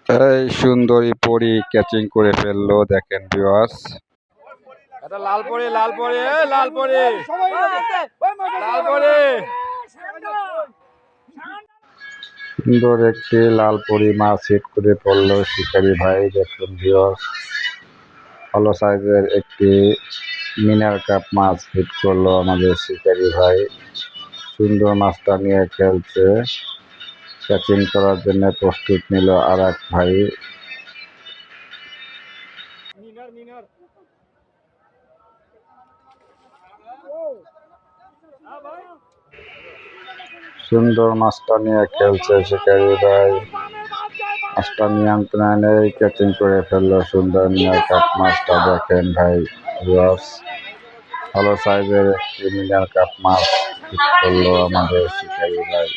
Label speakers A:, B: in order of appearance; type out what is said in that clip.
A: এই সুন্দরী পরী ক্যাচিং করে ফেললো, দেখেন ভিউয়ার্স।
B: এটা লাল পরি, লাল পরি, লাল পরি, লাল পরি।
A: সুন্দর একটি লাল পরি মাছ হিট করে পড়লো শিকারি ভাই, দেখুন ভিউয়ার্স। ভালো সাইজের একটি মিনার কাপ মাছ হিট করলো আমাদের শিকারি ভাই। সুন্দর মাছটা নিয়ে খেলছে, ক্যাচিং করার জন্য প্রস্তুত নিল আর এক ভাই। সুন্দর মাছটা নিয়ে খেলছে শিকারি ভাই, মাছটা নিয়ন্ত্রণে নেই, ক্যাচিং করে ফেললো সুন্দর মিনার কাপ মাছটা, দেখেন ভাই ভিউয়ার্স। ভালো সাইজের একটি মিনার কাপ মাছ হিট করলো আমাদের শিকারি ভাই।